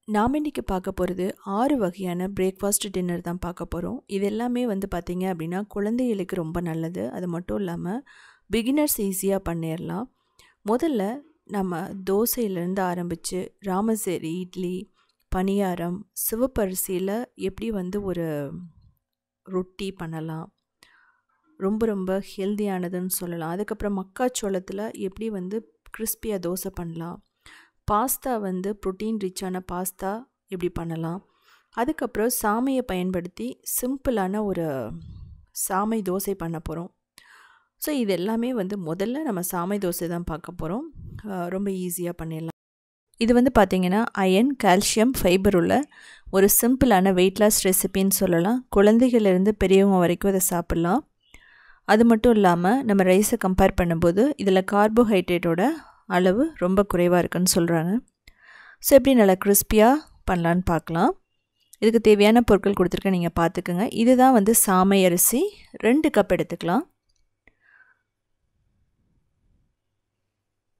நாம் இன்றைக்கி பார்க்க போகிறது 6 வகையான பிரேக்ஃபாஸ்ட் டின்னர் தான் பார்க்க போகிறோம். இது எல்லாமே பார்த்தீங்க அப்படின்னா குழந்தைகளுக்கு ரொம்ப நல்லது. அது மட்டும் இல்லாமல் பிகினர்ஸ் ஈஸியாக பண்ணிடலாம். முதல்ல நம்ம தோசையிலேருந்து ஆரம்பித்து ராமசேரி இட்லி, பணியாரம், சிவப்பரிசியில் எப்படி ஒரு ரொட்டி பண்ணலாம், ரொம்ப ரொம்ப ஹெல்தியானதுன்னு சொல்லலாம். அதுக்கப்புறம் மக்காச்சோளத்தில் எப்படி கிறிஸ்பியாக தோசை பண்ணலாம், பாஸ்தா ப்ரோட்டீன் ரிச்சான பாஸ்தா எப்படி பண்ணலாம், அதுக்கப்புறம் சாமையை பயன்படுத்தி சிம்பிளான ஒரு சாமை தோசை பண்ண போகிறோம். ஸோ இது எல்லாமே முதல்ல நம்ம சாமை தோசை தான் பார்க்க போகிறோம். ரொம்ப ஈஸியாக பண்ணிடலாம். இது பார்த்திங்கன்னா அயன், கால்சியம், ஃபைபர் உள்ள ஒரு சிம்பிளான வெயிட் லாஸ் ரெசிபின்னு சொல்லலாம். குழந்தைகளிலிருந்து பெரியவங்க வரைக்கும் இதை சாப்பிட்லாம். அது மட்டும் இல்லாமல் நம்ம ரைஸை கம்பேர் பண்ணும்போது இதில் கார்போஹைட்ரேட்டோட அளவு ரொம்ப குறைவாக இருக்குன்னு சொல்கிறாங்க. ஸோ எப்படி நல்லா கிறிஸ்பியாக பண்ணலான்னு பார்க்கலாம். இதுக்கு தேவையான பொருட்கள் கொடுத்துருக்கேன், நீங்கள் பார்த்துக்குங்க. இதுதான் சாமை அரிசி 2 கப் எடுத்துக்கலாம்.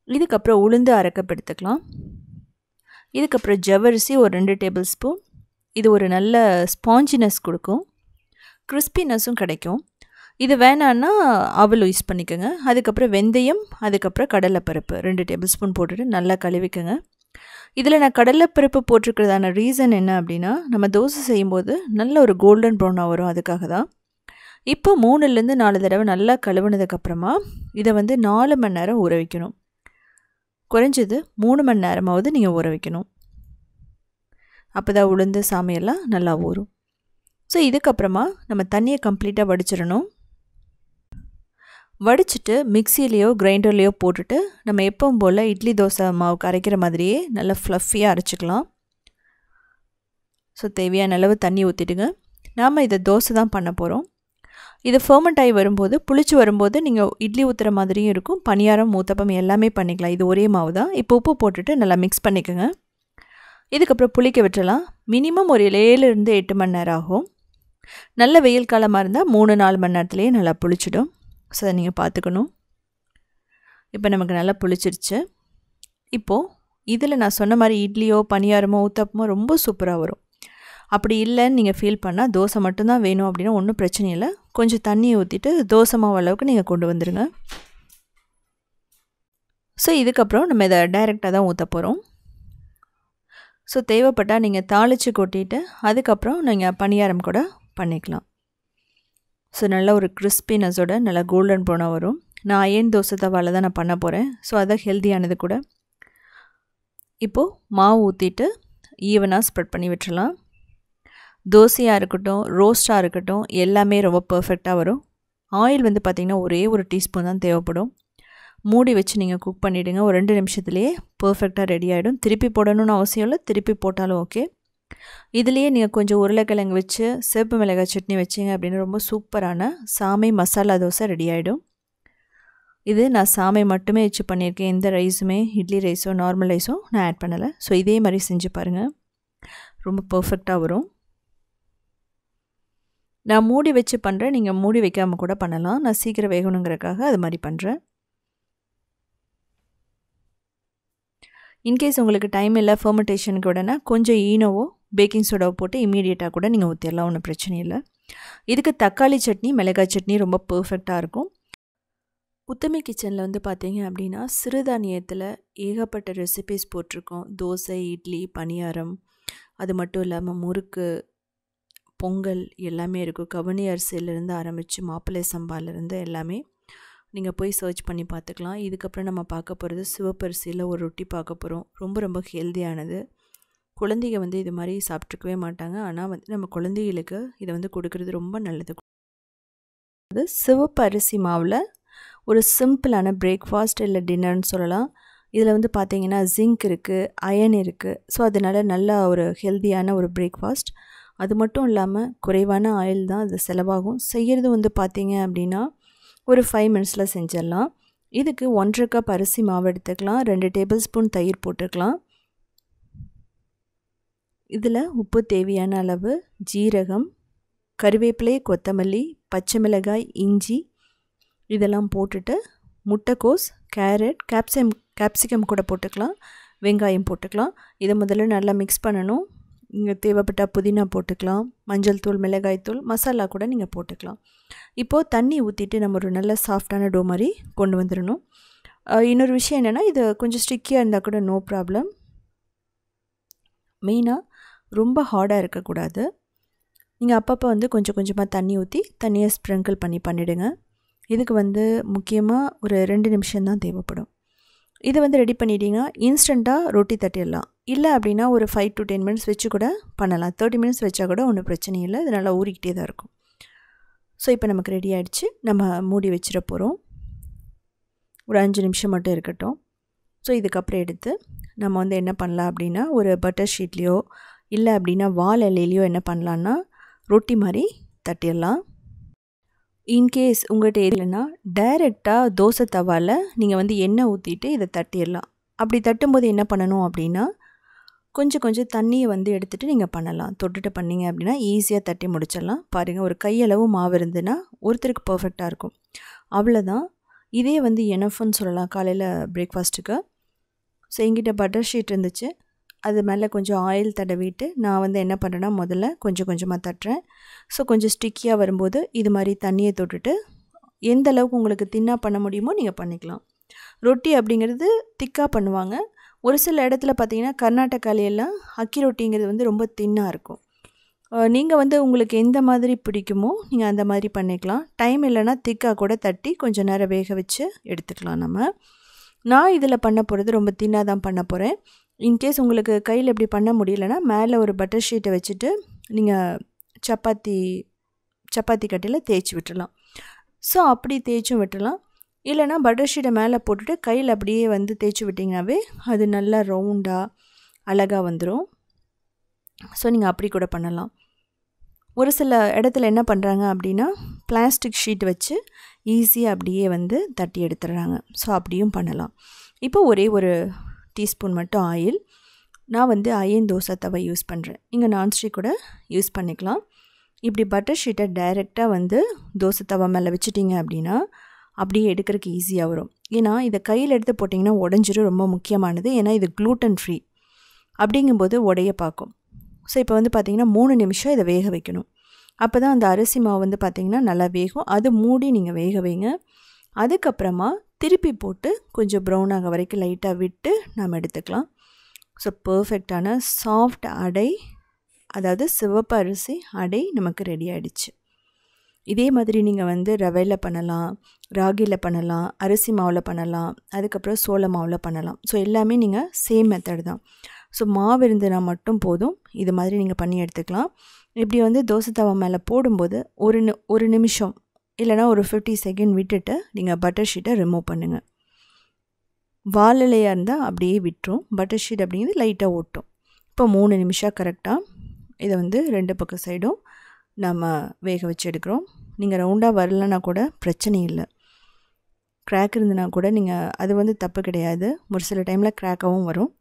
இதுக்கப்புறம் உளுந்து 1/2 கப் எடுத்துக்கலாம். இதுக்கப்புறம் ஜவ்வரிசி ஒரு 2 டேபிள் ஸ்பூன். இது ஒரு நல்ல ஸ்பாஞ்சினஸ் கொடுக்கும், கிறிஸ்பினஸும் கிடைக்கும். இது வேணான்னா அவல் யூஸ் பண்ணிக்கோங்க. அதுக்கப்புறம் வெந்தயம், அதுக்கப்புறம் கடலைப்பருப்பு 2 டேபிள் ஸ்பூன் போட்டுட்டு நல்லா கழுவிக்கோங்க. இதில் நான் கடலைப்பருப்பு போட்டிருக்கிறதான ரீசன் என்ன அப்படின்னா, நம்ம தோசை செய்யும்போது நல்ல ஒரு கோல்டன் ப்ரௌனாக வரும், அதுக்காக தான். இப்போ 3லேருந்து 4 தடவை நல்லா கழுவுனதுக்கப்புறமா இதை 4 மணி நேரம் ஊற வைக்கணும். குறைஞ்சது 3 மணி நேரமாவது நீங்கள் ஊற வைக்கணும். அப்போ தான் உளுந்து சாமையெல்லாம் நல்லா ஊறும். ஸோ இதுக்கப்புறமா நம்ம தண்ணியை கம்ப்ளீட்டாக வடிச்சிடணும். வடிச்சிட்டு மிக்சிலேயோ கிரைண்டர்லேயோ போட்டுட்டு நம்ம எப்பவும் போல் இட்லி தோசை மாவுக்கு அரைக்கிற மாதிரியே நல்லா ஃப்ளஃபியாக அரைச்சிக்கலாம். ஸோ தேவையான அளவு தண்ணி ஊற்றிடுங்க. நாம் இதை தோசை தான் பண்ண போகிறோம். இது ஃபர்மெண்ட் ஆகி வரும்போது, புளிச்சு வரும்போது நீங்கள் இட்லி ஊற்றுற மாதிரியும் இருக்கும், பணியாரம், ஊத்தப்பம் எல்லாமே பண்ணிக்கலாம். இது ஒரே மாவு தான். இப்போ உப்பு போட்டுட்டு நல்லா மிக்ஸ் பண்ணிக்கோங்க. இதுக்கப்புறம் புளிக்க விட்டுறலாம். மினிமம் ஒரு 7லேருந்து 8 மணி நேரம் ஆகும். நல்ல வெயில் காலமாக இருந்தால் 3-4 மணி நேரத்துலேயே நல்லா புளிச்சிடும். ஸோ அதை நீங்கள் பார்த்துக்கணும். இப்போ நமக்கு நல்லா புளிச்சிருச்சு. இப்போது இதில் நான் சொன்ன மாதிரி இட்லியோ பணியாரமோ ஊத்தப்பமோ ரொம்ப சூப்பராக வரும். அப்படி இல்லைன்னு நீங்கள் ஃபீல் பண்ணால், தோசை மட்டும்தான் வேணும் அப்படின்னா ஒன்றும் பிரச்சனை இல்லை. கொஞ்சம் தண்ணியை ஊற்றிட்டு தோசை மாவு அளவுக்கு நீங்கள் கொண்டு வந்துடுங்க. ஸோ இதுக்கப்புறம் நம்ம இதை டைரெக்டாக தான் ஊற்ற போகிறோம். ஸோ தேவைப்பட்டால் நீங்கள் தாளித்து கொட்டிட்டு அதுக்கப்புறம் நீங்கள் பணியாரம் கூட பண்ணிக்கலாம். ஸோ நல்ல ஒரு கிறிஸ்பினஸோட நல்லா கோல்டன் ப்ரௌனாக வரும். நான் அயன் தோசை தவாவில் தான் நான் பண்ண போகிறேன். ஸோ அதான் ஹெல்த்தியானது கூட. இப்போது மாவு ஊற்றிட்டு ஈவனாக ஸ்ப்ரெட் பண்ணி விட்டுறலாம். தோசையாக இருக்கட்டும், ரோஸ்ட்டாக இருக்கட்டும், எல்லாமே ரொம்ப பர்ஃபெக்டாக வரும். ஆயில் பார்த்திங்கன்னா ஒரே ஒரு டீஸ்பூன் தான் தேவைப்படும். மூடி வச்சு நீங்கள் குக் பண்ணிவிடுங்க. ஒரு 2 நிமிஷத்துலேயே பர்ஃபெக்டாக ரெடி ஆகிடும். திருப்பி போடணும்னு அவசியம் இல்லை, திருப்பி போட்டாலும் ஓகே. இதுலேயே நீங்கள் கொஞ்சம் உருளைக்கிழங்கு வச்சு சிவப்பு மிளகாய் சட்னி வச்சிங்க அப்படின்னு ரொம்ப சூப்பரான சாமை மசாலா தோசை ரெடி ஆகிடும். இது நான் சாமை மட்டுமே வச்சு பண்ணியிருக்கேன். எந்த ரைஸுமே, இட்லி ரைஸோ நார்மல் ரைஸோ நான் ஆட் பண்ணலை. ஸோ இதே மாதிரி செஞ்சு பாருங்கள், ரொம்ப பர்ஃபெக்டாக வரும். நான் மூடி வச்சு பண்ணுறேன், நீங்கள் மூடி வைக்காமல் கூட பண்ணலாம். நான் சீக்கிரம் வேகணுங்கிறதுக்காக அது மாதிரி பண்ணுறேன். இன்கேஸ் உங்களுக்கு டைம் இல்லை ஃபர்மெண்டேஷனுக்கு விடனா கொஞ்சம் ஈனோவோ பேக்கிங் சோடாவோ போட்டு இமீடியட்டாக கூட நீங்கள் ஊற்றிடலாம், ஒன்றும் பிரச்சனை இல்லை. இதுக்கு தக்காளி சட்னி, மிளகாய் சட்னி ரொம்ப பர்ஃபெக்டாக இருக்கும். உத்தமி கிச்சனில் பார்த்தீங்க அப்படின்னா சிறுதானியத்தில் ஏகப்பட்ட ரெசிபிஸ் போட்டிருக்கோம். தோசை, இட்லி, பணியாரம், அது மட்டும் இல்லாமல் முறுக்கு, பொங்கல் எல்லாமே இருக்கும். கவனி அரிசியிலேருந்து ஆரம்பித்து மாப்பிள்ளை சம்பாலேருந்து எல்லாமே நீங்கள் போய் சர்ச் பண்ணி பார்த்துக்கலாம். இதுக்கப்புறம் நம்ம பார்க்க போகிறது சிவப்பரிசியில் ஒரு ரொட்டி பார்க்க போகிறோம். ரொம்ப ரொம்ப ஹெல்தியானது. குழந்தைங்க இது மாதிரி சாப்பிட்ருக்கவே மாட்டாங்க. ஆனால் நம்ம குழந்தைகளுக்கு இதை கொடுக்கறது ரொம்ப நல்லது. அது சிவப்பு அரிசி மாவில் ஒரு சிம்பிளான பிரேக்ஃபாஸ்ட் இல்லை டின்னர்னு சொல்லலாம். இதில் பார்த்தீங்கன்னா ஜிங்க் இருக்குது, அயன் இருக்குது. ஸோ அதனால் நல்ல ஒரு ஹெல்தியான ஒரு பிரேக்ஃபாஸ்ட். அது மட்டும் இல்லாமல் குறைவான ஆயில் தான் அது செலவாகும். செய்கிறது பார்த்தீங்க அப்படின்னா ஒரு 5 மினிட்ஸில் செஞ்சிடலாம். இதுக்கு 1/2 கப் அரிசி மாவு எடுத்துக்கலாம். 2 டேபிள் ஸ்பூன் தயிர் போட்டுக்கலாம். இதில் உப்பு தேவையான அளவு, ஜீரகம், கருவேப்பிலை, கொத்தமல்லி, பச்சை மிளகாய், இஞ்சி இதெல்லாம் போட்டுட்டு முட்டைக்கோஸ், கேரட், கேப்சிகம் கூட போட்டுக்கலாம். வெங்காயம் போட்டுக்கலாம். இதை முதல்ல நல்லா மிக்ஸ் பண்ணணும். நீங்கள் தேவைப்பட்டால் புதினா போட்டுக்கலாம், மஞ்சள் தூள், மிளகாய் தூள், மசாலா கூட நீங்கள் போட்டுக்கலாம். இப்போது தண்ணி ஊற்றிட்டு நம்ம ஒரு நல்ல சாஃப்டான டோ மாதிரி கொண்டு வந்துடணும். இன்னொரு விஷயம் என்னென்னா, இது கொஞ்சம் ஸ்டிக்கியாக இருந்தால் கூட நோ ப்ராப்ளம். மெயினாக ரொம்ப ஹார்டாக இருக்கக்கூடாது. நீங்கள் அப்பப்போ வந்து கொஞ்சம் கொஞ்சமாக தண்ணி ஊற்றி தண்ணியை ஸ்ப்ரிங்கிள் பண்ணிவிடுங்க. இதுக்கு முக்கியமாக ஒரு 2 நிமிஷம் தான் தேவைப்படும். இதை ரெடி பண்ணிட்டீங்கன்னா இன்ஸ்டண்ட்டாக ரொட்டி தட்டிடலாம். இல்லை அப்படின்னா ஒரு 5 to 10 மினிட்ஸ் வச்சு கூட பண்ணலாம். 30 மினிட்ஸ் வச்சா கூட ஒன்றும் பிரச்சனை இல்லை. இது நல்லா ஊறிக்கிட்டே தான் இருக்கும். ஸோ இப்போ நமக்கு ரெடி ஆகிடுச்சு. நம்ம மூடி வச்சிட போகிறோம். ஒரு 5 நிமிஷம் மட்டும் இருக்கட்டும். ஸோ இதுக்கப்புறம் எடுத்து நம்ம என்ன பண்ணலாம் அப்படின்னா, ஒரு பட்டர் ஷீட்லேயோ இல்லை அப்படின்னா வாழை இலையிலையோ என்ன பண்ணலான்னா ரொட்டி மாதிரி தட்டிடலாம். இன்கேஸ் உங்கள்கிட்ட இல்லைன்னா டைரெக்டாக தோசை தவாவில் நீங்கள் எண்ணெய் ஊற்றிட்டு இதை தட்டிடலாம். அப்படி தட்டும்போது என்ன பண்ணணும் அப்படின்னா, கொஞ்சம் தண்ணியை எடுத்துகிட்டு நீங்கள் பண்ணலாம். தொட்டுட்டு பண்ணிங்க அப்படின்னா ஈஸியாக தட்டி முடிச்சிடலாம். பாருங்கள், ஒரு கையளவு மாவு இருந்துன்னா ஒருத்தருக்கு பர்ஃபெக்டாக இருக்கும். அவ்வளோதான். இதே எனஃப்னு சொல்லலாம் காலையில் பிரேக்ஃபாஸ்ட்டுக்கு. ஸோ எங்கிட்ட பட்டர் ஷீட் இருந்துச்சு. அது மேலே கொஞ்சம் ஆயில் தடவிட்டு நான் என்ன பண்ணுறேன்னா, முதல்ல கொஞ்சமாக தட்டுறேன். ஸோ கொஞ்சம் ஸ்டிக்கியாக வரும்போது இது மாதிரி தண்ணியை தொட்டுட்டு எந்த அளவுக்கு உங்களுக்கு தின்னாக பண்ண முடியுமோ நீங்கள் பண்ணிக்கலாம். ரொட்டி அப்படிங்கிறது திக்காக பண்ணுவாங்க. ஒரு சில இடத்துல பார்த்திங்கன்னா கர்நாடகாலையெல்லாம் அக்கி ரொட்டிங்கிறது ரொம்ப தின்னாக இருக்கும். நீங்கள் உங்களுக்கு எந்த மாதிரி பிடிக்குமோ நீங்கள் அந்த மாதிரி பண்ணிக்கலாம். டைம் இல்லைன்னா திக்காக கூட தட்டி கொஞ்சம் நேரம் வேக வச்சு எடுத்துக்கலாம் நம்ம. நான் இதில் பண்ண போகிறது ரொம்ப தின்னாக தான் பண்ண போகிறேன். இன்கேஸ் உங்களுக்கு கையில் எப்படி பண்ண முடியலன்னா மேலே ஒரு பட்டர் ஷீட்டை வச்சுட்டு நீங்கள் சப்பாத்தி கட்டையில் தேய்ச்சி விட்டுடலாம். ஸோ அப்படி தேய்ச்சும் விட்டுடலாம். இல்லைனா பட்டர் ஷீட்டை மேலே போட்டுட்டு கையில் அப்படியே தேய்ச்சி விட்டிங்கனாவே அது நல்லா ரவுண்டாக அழகாக வந்துடும். ஸோ நீங்கள் அப்படி கூட பண்ணலாம். ஒரு சில இடத்துல என்ன பண்ணுறாங்க அப்படின்னா பிளாஸ்டிக் ஷீட் வச்சு ஈஸியாக அப்படியே தட்டி எடுத்துடுறாங்க. ஸோ அப்படியும் பண்ணலாம். இப்போ ஒரே ஒரு டீஸ்பூன் மட்டும் ஆயில். நான் அயன் தோசை தவை யூஸ் பண்ணுறேன். நீங்கள் நான்ஸ்டிக் கூட யூஸ் பண்ணிக்கலாம். இப்படி பட்டர் ஷீட்டை டைரெக்டாக தோசை தவா மேலே வச்சுட்டிங்க அப்படின்னா அப்படியே எடுக்கிறதுக்கு ஈஸியாக வரும். ஏன்னா இதை கையில் எடுத்து போட்டிங்கன்னா உடஞ்சிரும். ரொம்ப முக்கியமானது. ஏன்னா இது க்ளூட்டன் ஃப்ரீ அப்படிங்கும்போது உடைய பார்க்கும். ஸோ இப்போ பார்த்திங்கன்னா 3 நிமிஷம் இதை வேக வைக்கணும். அப்போ தான் அந்த அரிசி மாவு பார்த்திங்கன்னா நல்லா வேகும். அது மூடி நீங்கள் வேக வைங்க. அதுக்கப்புறமா திருப்பி போட்டு கொஞ்சம் ப்ரௌன் ஆக வரைக்கும் லைட்டாக விட்டு நாம் எடுத்துக்கலாம். ஸோ பர்ஃபெக்டான சாஃப்ட் அடை, அதாவது சிவப்பு அரிசி அடை நமக்கு ரெடி ஆகிடுச்சு. இதே மாதிரி நீங்கள் ரவையில் பண்ணலாம், ராகியில் பண்ணலாம், அரிசி மாவில் பண்ணலாம், அதுக்கப்புறம் சோள மாவில் பண்ணலாம். ஸோ எல்லாமே நீங்கள் சேம் மெத்தட் தான். ஸோ மாவு இருந்துனா மட்டும் போதும். இது மாதிரி நீங்கள் பண்ணி எடுத்துக்கலாம். இப்படி தோசை தவா மேலே போடும்போது ஒரு நிமிஷம் இல்லைனா ஒரு 50 செகண்ட் விட்டுட்டு நீங்கள் பட்டர் ஷீட்டை ரிமூவ் பண்ணுங்கள். வாழலையாக இருந்தால் அப்படியே விட்டுரும். பட்டர் ஷீட் அப்படிங்கிறது லைட்டாக ஓட்டும். இப்போ 3 நிமிஷம் கரெக்டாக இதை 2 பக்கம் சைடும் நம்ம வேக வச்சு எடுக்கிறோம். நீங்கள் ரவுண்டாக வரலன்னா கூட பிரச்சனை இல்லை. க்ராக் இருந்துன்னா கூட நீங்கள் அது தப்பு கிடையாது. ஒரு சில டைமில் க்ராக்காகவும் வரும்.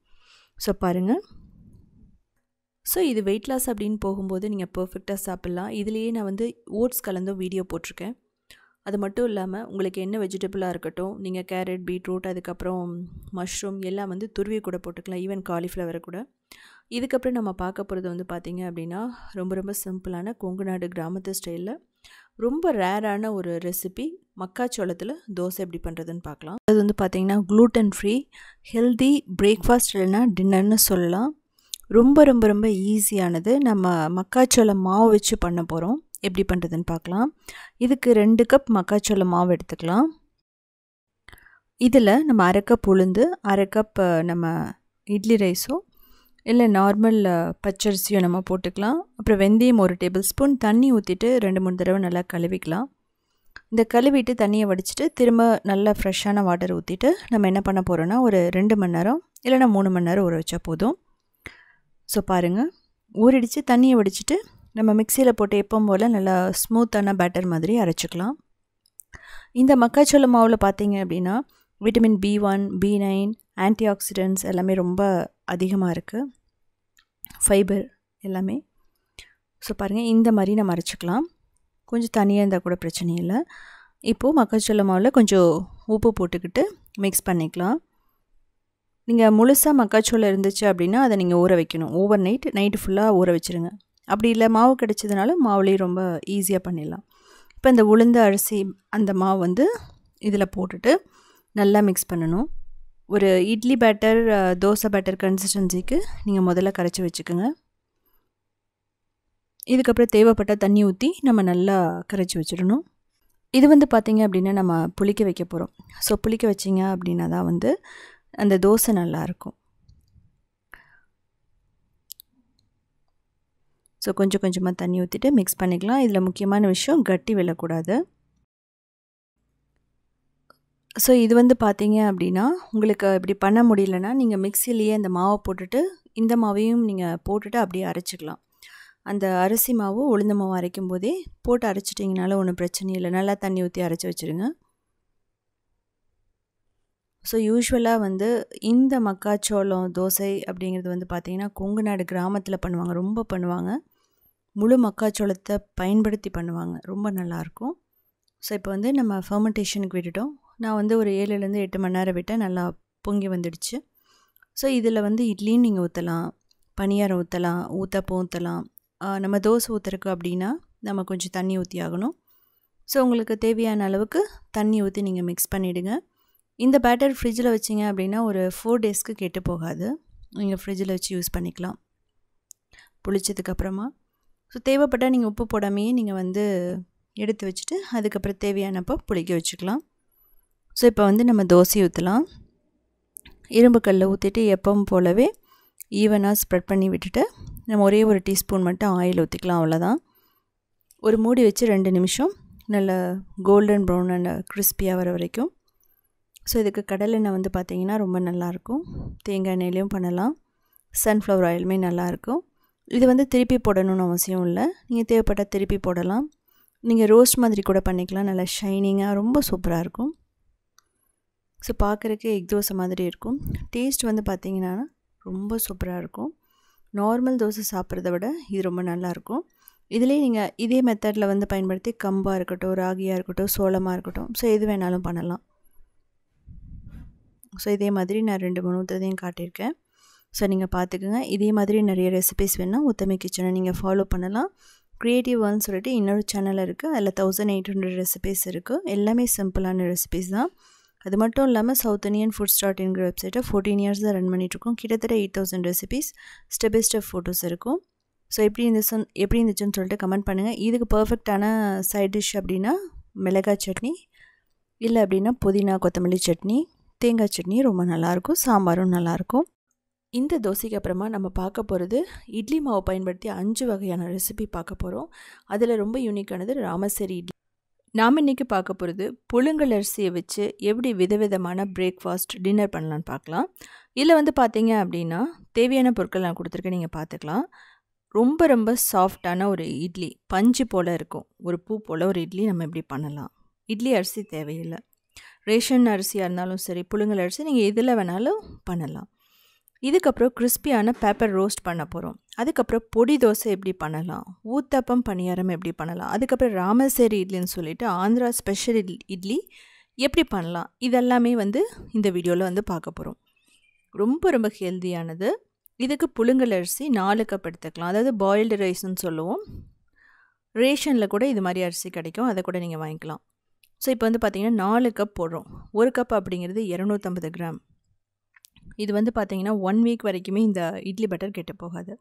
ஸோ பாருங்கள். ஸோ இது வெயிட் லாஸ் அப்படின்னு போகும்போது நீங்கள் பர்ஃபெக்டாக சாப்பிட்லாம். இதுலேயே நான் ஓட்ஸ் கலந்தும் வீடியோ போட்டிருக்கேன். அது மட்டும் இல்லாமல் உங்களுக்கு என்ன வெஜிடபிளாக இருக்கட்டும், நீங்கள் கேரட், பீட்ரூட், அதுக்கப்புறம் மஷ்ரூம் எல்லாம் துருவி கூட போட்டுக்கலாம். ஈவன் காலிஃப்ளவரை கூட. இதுக்கப்புறம் நம்ம பார்க்க போகிறது பார்த்திங்க அப்படின்னா ரொம்ப சிம்பிளான கொங்கு நாடு கிராமத்து ஸ்டைலில் ரொம்ப ரேரான ஒரு ரெசிபி, மக்காச்சோளத்தில் தோசை எப்படி பண்ணுறதுன்னு பார்க்கலாம். அது பார்த்திங்கன்னா க்ளூட்டன் ஃப்ரீ ஹெல்தி பிரேக்ஃபாஸ்ட் இல்லைன்னா டின்னர்னு சொல்லலாம். ரொம்ப ஈஸியானது. நம்ம மக்காச்சோள மாவு வச்சு பண்ண போகிறோம். எப்படி பண்ணுறதுன்னு பார்க்கலாம். இதுக்கு 2 கப் மக்காச்சோள மாவு எடுத்துக்கலாம். இதில் நம்ம 1/2 கப் உளுந்து, 1/2 கப் நம்ம இட்லி ரைஸோ இல்லை நார்மல் பச்சரிசியோ நம்ம போட்டுக்கலாம். அப்புறம் வெந்தயம் 1 டேபிள் ஸ்பூன், தண்ணி ஊற்றிட்டு 2-3 தடவை நல்லா கழுவிக்கலாம். இந்த கழுவிட்டு தண்ணியை வடிச்சிட்டு திரும்ப நல்லா ஃப்ரெஷ்ஷான வாட்டர் ஊற்றிட்டு நம்ம என்ன பண்ண போகிறோன்னா ஒரு 2 மணி நேரம் இல்லைனா 3 மணி நேரம் ஊற வச்சா போதும். ஸோ பாருங்கள், ஊறிடிச்சு. தண்ணியை வடிச்சிட்டு நம்ம மிக்சியில் போட்டு எப்பவும் போல் நல்லா ஸ்மூத்தான பேட்டர் மாதிரி அரைச்சிக்கலாம். இந்த மக்காச்சோள மாவில் பார்த்தீங்க அப்படின்னா vitamin B1, B9, anti oxidants எல்லாமே ரொம்ப அதிகமாக இருக்குது. ஃபைபர் எல்லாமே. ஸோ பாருங்கள், இந்த மாதிரி நம்ம அரைச்சிக்கலாம். கொஞ்சம் தனியாக இருந்தால் கூட பிரச்சனை இல்லை. இப்போது மக்காச்சோள மாவில் கொஞ்சம் உப்பு போட்டுக்கிட்டு மிக்ஸ் பண்ணிக்கலாம். நீங்கள் முழுசாக மக்காச்சோளம் இருந்துச்சு அப்படின்னா அதை நீங்கள் ஊற வைக்கணும். ஓவர் நைட்டு ஃபுல்லாக ஊற வச்சுருங்க. அப்படி இல்லை மாவு கிடைச்சதுனால மாவுலேயும் ரொம்ப ஈஸியாக பண்ணிடலாம். இப்போ இந்த உளுந்து அரிசி அந்த மாவு வந்து இதில் போட்டுட்டு நல்லா மிக்ஸ் பண்ணணும். ஒரு இட்லி பேட்டர் தோசை பேட்டர் கன்சிஸ்டன்சிக்கு நீங்கள் முதல்ல கரைச்சி வச்சுக்கோங்க. இதுக்கப்புறம் தேவைப்பட்ட தண்ணி ஊற்றி நம்ம நல்லா கரைச்சி வச்சிடணும். இது வந்து பார்த்திங்க அப்படின்னா நம்ம புளிக்க வைக்க போகிறோம். ஸோ புளிக்க வச்சிங்க அப்படின்னா தான் வந்து அந்த தோசை நல்லாயிருக்கும். ஸோ கொஞ்சம் கொஞ்சமாக தண்ணி ஊற்றிட்டு மிக்ஸ் பண்ணிக்கலாம். இதில் முக்கியமான விஷயம் கட்டி விழக்கூடாது. ஸோ இது வந்து பார்த்தீங்க அப்படின்னா உங்களுக்கு இப்படி பண்ண முடியலன்னா நீங்கள் மிக்சிலேயே அந்த மாவை போட்டுட்டு இந்த மாவையும் நீங்கள் போட்டுட்டு அப்படியே அரைச்சிக்கலாம். அந்த அரிசி மாவு உளுந்து மாவு அரைக்கும் போதே போட்டு அரைச்சிட்டிங்கனால ஒன்றும் பிரச்சனை இல்லை. நல்லா தண்ணி ஊற்றி அரைச்சி வச்சுருங்க. ஸோ யூஸ்வலாக வந்து இந்த மக்காச்சோளம் தோசை அப்படிங்கிறது வந்து பார்த்திங்கன்னா கொங்கு நாடு கிராமத்தில் பண்ணுவாங்க, ரொம்ப பண்ணுவாங்க. முழு மக்காச்சோளத்தை பயன்படுத்தி பண்ணுவாங்க, ரொம்ப நல்லாயிருக்கும். ஸோ இப்போ வந்து நம்ம ஃபர்மெண்டேஷனுக்கு விட்டுட்டோம். நான் வந்து ஒரு 7லேருந்து 8 மணி நேரம் விட்டேன், நல்லா பொங்கி வந்துடுச்சு. ஸோ இதில் வந்து இட்லியும் நீங்கள் ஊற்றலாம், பனியாரம் ஊற்றலாம், ஊத்தப்பம் ஊற்றலாம். நம்ம தோசை ஊற்றுறக்கு அப்படின்னா நம்ம கொஞ்சம் தண்ணி ஊற்றி ஆகணும். ஸோ உங்களுக்கு தேவையான அளவுக்கு தண்ணி ஊற்றி நீங்கள் மிக்ஸ் பண்ணிவிடுங்க. இந்த பேட்டர் ஃப்ரிட்ஜில் வச்சிங்க அப்படின்னா ஒரு 4 டேஸ்க்கு கெட்டு போகாது. நீங்கள் ஃப்ரிட்ஜில் வச்சு யூஸ் பண்ணிக்கலாம் புளிச்சதுக்கப்புறமா. ஸோ தேவைப்பட்டால் நீங்கள் உப்பு போடாமையே நீங்கள் வந்து எடுத்து வச்சுட்டு அதுக்கப்புறம் தேவையானப்போ புளிக்க வச்சுக்கலாம். ஸோ இப்போ வந்து நம்ம தோசை ஊற்றலாம். இரும்பு கல்லில் ஊற்றிட்டு எப்பவும் போலவே ஈவனாக ஸ்ப்ரெட் பண்ணி விட்டுட்டு நம்ம ஒரே ஒரு டீஸ்பூன் மட்டும் ஆயில் ஊற்றிக்கலாம், அவ்வளோதான். ஒரு மூடி வச்சு 2 நிமிஷம் நல்லா கோல்டன் ப்ரௌன் அண்ட் கிறிஸ்பியாக வர வரைக்கும். ஸோ இதுக்கு கடலெண்ணெய் வந்து பார்த்திங்கன்னா ரொம்ப நல்லாயிருக்கும். தேங்காய் எண்ணெயிலையும் பண்ணலாம், சன்ஃப்ளவர் ஆயிலுமே நல்லாயிருக்கும். இது வந்து திருப்பி போடணும்னு அவசியம் இல்லை, நீங்கள் தேவைப்பட்டால் திருப்பி போடலாம். நீங்கள் ரோஸ்ட் மாதிரி கூட பண்ணிக்கலாம், நல்லா ஷைனிங்காக ரொம்ப சூப்பராக இருக்கும். ஸோ பார்க்குறக்கு எக் தோசை மாதிரி இருக்கும். டேஸ்ட் வந்து பார்த்திங்கன்னா ரொம்ப சூப்பராக இருக்கும். நார்மல் தோசை சாப்பிட்றத விட இது ரொம்ப நல்லாயிருக்கும். இதிலே நீங்கள் இதே மெத்தடில் வந்து பயன்படுத்தி கம்பாக இருக்கட்டும், ராகியாக இருக்கட்டும், சோளமாக இருக்கட்டும், ஸோ எது வேணாலும் பண்ணலாம். ஸோ இதே மாதிரி நான் 2-3 ஊற்றுறதையும் காட்டியிருக்கேன். ஸோ நீங்கள் பார்த்துக்குங்க. இதே மாதிரி நிறைய ரெசிபிஸ் வேணால் உத்தமி கிச்சனை நீங்கள் ஃபாலோ பண்ணலாம். க்ரியேட்டிவ் ஒன்னு சொல்லிட்டு இன்னொரு சேனல் இருக்குது, அதில் 1800 ரெசிபிஸ் இருக்குது. எல்லாமே சிம்பிளான ரெசிபிஸ் தான். அது மட்டும் இல்லாமல் சவுத் இண்டியன் ஃபுட்ஸ்.inங்கிற வெப்சைட்டை 14 இயர்ஸ் தான் ரன் பண்ணிகிட்ருக்கோம். கிட்டத்தட்ட 8000 recipes step by step photos இருக்கும். ஸோ எப்படி இருந்துச்சுன்னு சொல்லிட்டு கமெண்ட் பண்ணுங்கள். இதுக்கு பர்ஃபெக்டான சைட் டிஷ் அப்படின்னா மிளகாய் சட்னி, இல்லை அப்படின்னா புதினா கொத்தமல்லி சட்னி, தேங்காய் சட்னி ரொம்ப நல்லாயிருக்கும், சாம்பாரும் நல்லாயிருக்கும். இந்த தோசைக்கு அப்புறமா நம்ம பார்க்க போகிறது இட்லி மாவு பயன்படுத்தி 5 வகையான ரெசிபி பார்க்க போகிறோம். அதில் ரொம்ப யூனிக்கானது ராமசரி இட்லி. நாம் இன்றைக்கி பார்க்க போகிறது புழுங்கல் அரிசியை வச்சு எப்படி விதவிதமான பிரேக்ஃபாஸ்ட் டின்னர் பண்ணலான்னு பார்க்கலாம். இதில் வந்து பார்த்தீங்க அப்படின்னா தேவையான பொருட்கள் நான் கொடுத்துருக்கேன், நீங்கள் பார்த்துக்கலாம். ரொம்ப ரொம்ப சாஃப்டான ஒரு இட்லி, பஞ்சு போல் இருக்கும், ஒரு பூ போல் ஒரு இட்லி நம்ம எப்படி பண்ணலாம். இட்லி அரிசி தேவையில்லை, ரேஷன் அரிசியாக இருந்தாலும் சரி, புழுங்கல் அரிசி நீங்கள் எதில் வேணாலும் பண்ணலாம். இதுக்கப்புறம் கிறிஸ்பியான பேப்பர் ரோஸ்ட் பண்ண போகிறோம். அதுக்கப்புறம் பொடி தோசை எப்படி பண்ணலாம், ஊத்தப்பம் பணியாரம் எப்படி பண்ணலாம், அதுக்கப்புறம் ராமசேரி இட்லின்னு சொல்லிட்டு ஆந்திரா ஸ்பெஷல் இட்லி எப்படி பண்ணலாம், இதெல்லாமே வந்து இந்த வீடியோவில் வந்து பார்க்க போகிறோம். ரொம்ப ரொம்ப ஹெல்தியானது. இதுக்கு புழுங்கல் அரிசி 4 கப் எடுத்துக்கலாம், அதாவது பாயில்டு ரைஸ்ன்னு சொல்லுவோம். ரேஷனில் கூட இது மாதிரி அரிசி கிடைக்கும், அதை கூட நீங்கள் வாங்கிக்கலாம். ஸோ இப்போ வந்து பார்த்திங்கன்னா 4 கப் போடுறோம். 1 கப் அப்படிங்கிறது 250 கிராம். இது வந்து பார்த்திங்கன்னா 1 வீக் வரைக்குமே இந்த இட்லி பட்டர் கெட்டு போகாது.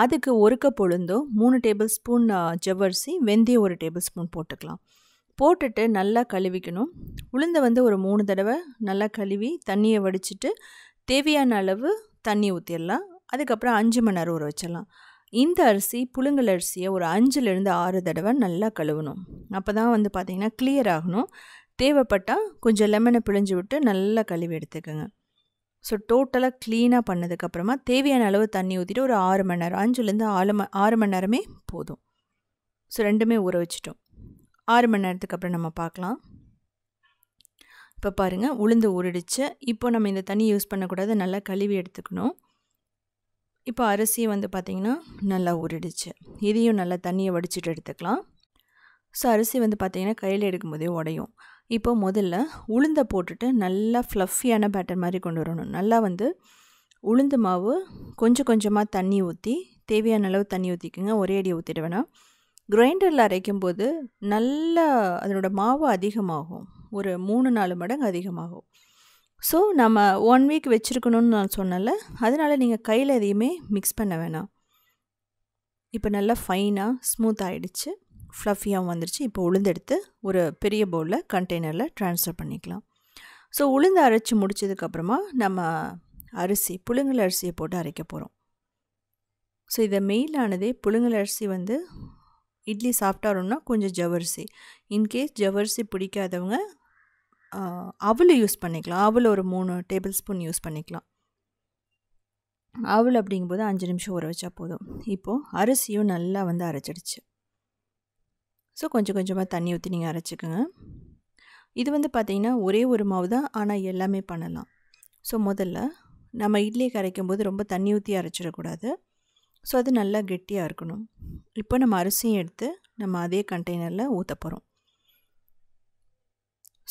அதுக்கு 1 கப் உளுந்தும் 3 டேபிள் ஸ்பூன் ஜவ்வரிசி, வெந்தயம் 1 டேபிள் ஸ்பூன் போட்டுக்கலாம். போட்டுட்டு நல்லா கழுவிக்கணும். உளுந்தை வந்து ஒரு 3 தடவை நல்லா கழுவி தண்ணியை வடிச்சிட்டு தேவையான அளவு தண்ணி ஊற்றிடலாம். அதுக்கப்புறம் 5 மணி நேரம் ஊற வச்சிடலாம். இந்த அரிசி புழுங்கல் அரிசியை ஒரு 5லேருந்து 6 தடவை நல்லா கழுவணும். அப்போ தான் வந்து பார்த்திங்கன்னா கிளியர் ஆகணும். தேவைப்பட்டால் கொஞ்சம் லெமனை பிழிஞ்சு விட்டு நல்லா கழுவி எடுத்துக்கோங்க. ஸோ டோட்டலாக க்ளீனாக பண்ணதுக்கப்புறமா தேவையான அளவு தண்ணி ஊற்றிட்டு ஒரு 6 மணி நேரம், 5லேருந்து 6 மணி நேரமே போதும். ஸோ ரெண்டுமே ஊற வச்சிட்டோம். 6 மணி நேரத்துக்கு அப்புறம் நம்ம பார்க்கலாம். இப்போ பாருங்கள், உளுந்து ஊறிடுச்சு. இப்போ நம்ம இந்த தண்ணி யூஸ் பண்ணக்கூடாது, நல்லா கழுவி எடுத்துக்கணும். இப்போ அரிசி வந்து பார்த்திங்கன்னா நல்லா ஊறிடுச்சு. இதையும் நல்லா தண்ணியை வடிச்சிட்டு எடுத்துக்கலாம். ஸோ அரிசி வந்து பார்த்திங்கன்னா கையில் எடுக்கும்போதே உடையும். இப்போ முதல்ல உளுந்தை போட்டுட்டு நல்லா ஃப்ளஃபியான பேட்டர் மாதிரி கொண்டு வரணும். நல்லா வந்து உளுந்து மாவு கொஞ்சம் கொஞ்சமாக தண்ணி ஊற்றி, தேவையான அளவு தண்ணி ஊற்றிக்குங்க, ஒரே அடி ஊற்றிட வேணாம். கிரைண்டரில் அரைக்கும்போது நல்லா அதனோட மாவு அதிகமாகும், ஒரு 3-4 மடங்கு அதிகமாகும். ஸோ நம்ம 1 வீக் வச்சுருக்கணும்னு நான் சொன்னல, அதனால் நீங்கள் கையில் எதையுமே மிக்ஸ் பண்ண வேணாம். இப்போ நல்லா ஃபைனாக ஸ்மூத் ஆகிடுச்சு, ஃப்ளஃபியாகவும் வந்துருச்சு. இப்போ உளுந்து எடுத்து ஒரு பெரிய பவுலில் கண்டெய்னரில் ட்ரான்ஸ்ஃபர் பண்ணிக்கலாம். ஸோ உளுந்து அரைச்சி முடித்ததுக்கப்புறமா நம்ம அரிசி புழுங்கல் அரிசியை போட்டு அரைக்க போகிறோம். ஸோ இதை மெயினானதே புழுங்கல் அரிசி வந்து இட்லி சாஃப்டாக வரும்னா கொஞ்சம் ஜவ்வரிசி. இன்கேஸ் ஜவ்வரிசி பிடிக்காதவங்க அவல் யூஸ் பண்ணிக்கலாம். அவல் ஒரு 3 டேபிள் ஸ்பூன் யூஸ் பண்ணிக்கலாம். அவல் அப்படிங்கும்போது 5 நிமிஷம் ஊற வச்சா போதும். இப்போது அரிசியும் நல்லா வந்து அரைச்சிடுச்சு. ஸோ கொஞ்சம் கொஞ்சமாக தண்ணி ஊற்றி நீங்கள் அரைச்சிக்கோங்க. இது வந்து பார்த்திங்கன்னா ஒரே ஒரு மாவு தான், ஆனால் எல்லாமே பண்ணலாம். ஸோ முதல்ல நம்ம இட்லியை கரைக்கும்போது ரொம்ப தண்ணி ஊற்றி அரைச்சிடக்கூடாது. ஸோ அது நல்லா கெட்டியாக இருக்கணும். இப்போ நம்ம அரிசியும் எடுத்து நம்ம அதே கண்டெய்னரில் ஊற்ற போகிறோம்.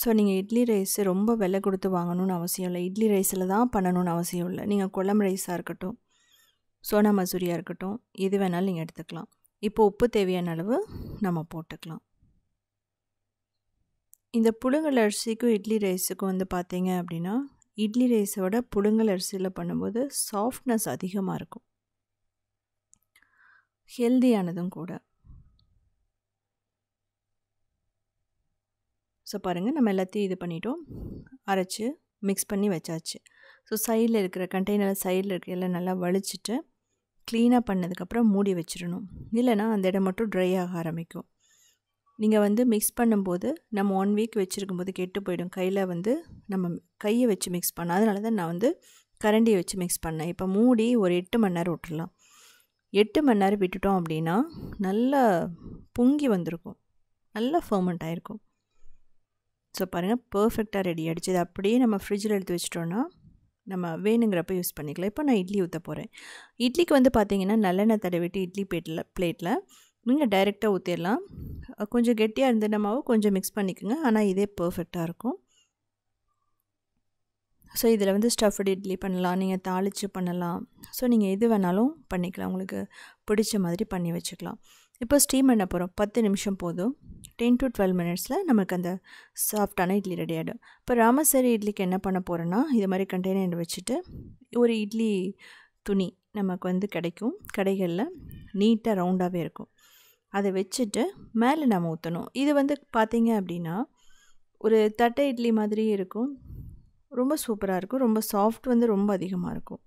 ஸோ நீங்கள் இட்லி ரைஸ் ரொம்ப விலை கொடுத்து வாங்கணும்னு அவசியம் இல்லை. இட்லி ரைஸில் தான் பண்ணணும்னு அவசியம் இல்லை. நீங்கள் குழம்பு ரைஸாக இருக்கட்டும், சோனா மசூரியாக இருக்கட்டும், எது வேணாலும் நீங்கள் எடுத்துக்கலாம். இப்போ உப்பு தேவையான அளவு நம்ம போட்டுக்கலாம். இந்த புழுங்கல் அரிசிக்கும் இட்லி ரைஸுக்கும் வந்து பார்த்தீங்க அப்படின்னா, இட்லி ரைஸை விட புழுங்கல் அரிசியில் பண்ணும்போது சாஃப்ட்னஸ் அதிகமாக இருக்கும், ஹெல்தியானதும் கூட. ஸோ பாருங்கள், நம்ம எல்லாத்தையும் இது பண்ணிட்டோம், அரைச்சி மிக்ஸ் பண்ணி வச்சாச்சு. ஸோ சைடில் இருக்கிற கண்டெய்னர் சைடில் இருக்கிற எல்லாம் நல்லா வலிச்சிட்டு க்ளீனாக பண்ணதுக்கப்புறம் மூடி வச்சிடணும். இல்லைனா அந்த இடம் மட்டும் ட்ரை ஆக ஆரம்பிக்கும். நீங்கள் வந்து மிக்ஸ் பண்ணும்போது நம்ம 1 வீக் வச்சுருக்கும்போது கெட்டு போயிடும். கையில் வந்து நம்ம கையை வச்சு மிக்ஸ் பண்ண, அதனால தான் நான் வந்து கரண்டியை வச்சு மிக்ஸ் பண்ணேன். இப்போ மூடி ஒரு 8 மணி நேரம் விட்டுடலாம். 8 மணி நேரம் விட்டுட்டோம் அப்படின்னா நல்லா பொங்கி வந்திருக்கும், நல்லா ஃபர்மெண்ட் ஆகிருக்கும். ஸோ பாருங்கள், பர்ஃபெக்டாக ரெடி ஆகிடுச்சு. இது அப்படியே நம்ம ஃப்ரிட்ஜில் எடுத்து வச்சிட்டோன்னா நம்ம வேணுங்கிறப்ப யூஸ் பண்ணிக்கலாம். இப்போ நான் இட்லி ஊற்ற போகிறேன். இட்லிக்கு வந்து பார்த்திங்கன்னா நல்லெண்ணெய் தடவிட்டு இட்லி பிளேட்டில் நீங்கள் டைரெக்டாக ஊற்றிடலாம். கொஞ்சம் கெட்டியாக இருந்த மாவு கொஞ்சம் மிக்ஸ் பண்ணிக்கோங்க, ஆனால் இதே பர்ஃபெக்டாக இருக்கும். ஸோ இதில் வந்து ஸ்டஃப்டு இட்லி பண்ணலாம், நீங்கள் தாளித்து பண்ணலாம். ஸோ நீங்கள் எது வேணாலும் பண்ணிக்கலாம், உங்களுக்கு பிடிச்ச மாதிரி பண்ணி வச்சுக்கலாம். இப்போ ஸ்டீம் பண்ண போகிறோம். 10 நிமிஷம் போதும். 10 to 12 மினிட்ஸில் நமக்கு அந்த சாஃப்டான இட்லி ரெடி ஆகிடும். இப்போ ராமசரி இட்லிக்கு என்ன பண்ண போகிறோன்னா, இது மாதிரி கண்டெய்னர் வச்சுட்டு ஒரு இட்லி துணி நமக்கு வந்து கிடைக்கும் கடைகளில், நீட்டாக ரவுண்டாகவே இருக்கும். அதை வச்சுட்டு மேலே நம்ம ஊற்றணும். இது வந்து பார்த்திங்க அப்படின்னா ஒரு தட்டை இட்லி மாதிரி இருக்கும், ரொம்ப சூப்பராக இருக்கும். ரொம்ப சாஃப்ட் வந்து ரொம்ப அதிகமாக இருக்கும்.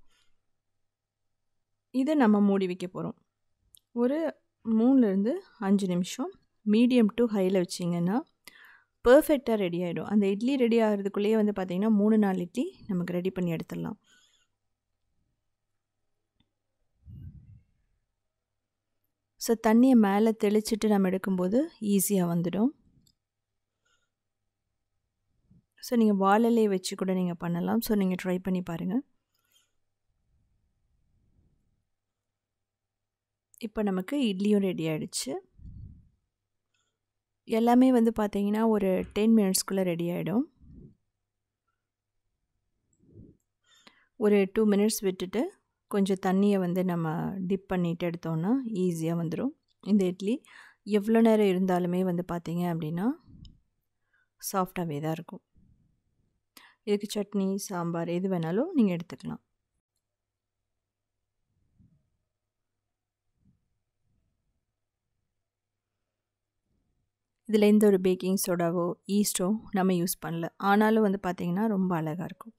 இதை நம்ம மூடி வைக்க போகிறோம். ஒரு 3 to 5 நிமிஷம் மீடியம் டு ஹையில் வச்சிங்கன்னா பர்ஃபெக்டாக ரெடி ஆகிடும். அந்த இட்லி ரெடி ஆகிறதுக்குள்ளேயே வந்து பார்த்திங்கன்னா 3-4 இட்லி நமக்கு ரெடி பண்ணி எடுத்துடலாம். ஸோ தண்ணியை மேலே தெளிச்சிட்டு நம்ம எடுக்கும்போது ஈஸியாக வந்துடும். ஸோ நீங்கள் வாழலை வச்சு கூட நீங்கள் பண்ணலாம். ஸோ நீங்கள் ட்ரை பண்ணி பாருங்கள். இப்போ நமக்கு இட்லியும் ரெடி ஆகிடுச்சு. எல்லாமே வந்து பார்த்திங்கன்னா ஒரு 10 மினிட்ஸ்க்குள்ளே ரெடி ஆகிடும். ஒரு 2 மினிட்ஸ் விட்டுட்டு கொஞ்சம் தண்ணியை வந்து நம்ம டிப் பண்ணிவிட்டு எடுத்தோன்னா ஈஸியாக வந்துடும். இந்த இட்லி எவ்வளோ நேரம் இருந்தாலுமே வந்து பார்த்திங்க அப்படின்னா சாஃப்டாகவே தான் இருக்கும். இதுக்கு சட்னி, சாம்பார் எது வேணாலும் நீங்கள் எடுத்துக்கலாம். இதில் எந்த ஒரு பேக்கிங் சோடாவோ ஈஸ்டோ நம்ம யூஸ் பண்ணல, ஆனாலும் வந்து பார்த்திங்கன்னா ரொம்ப அழகாக இருக்கும்.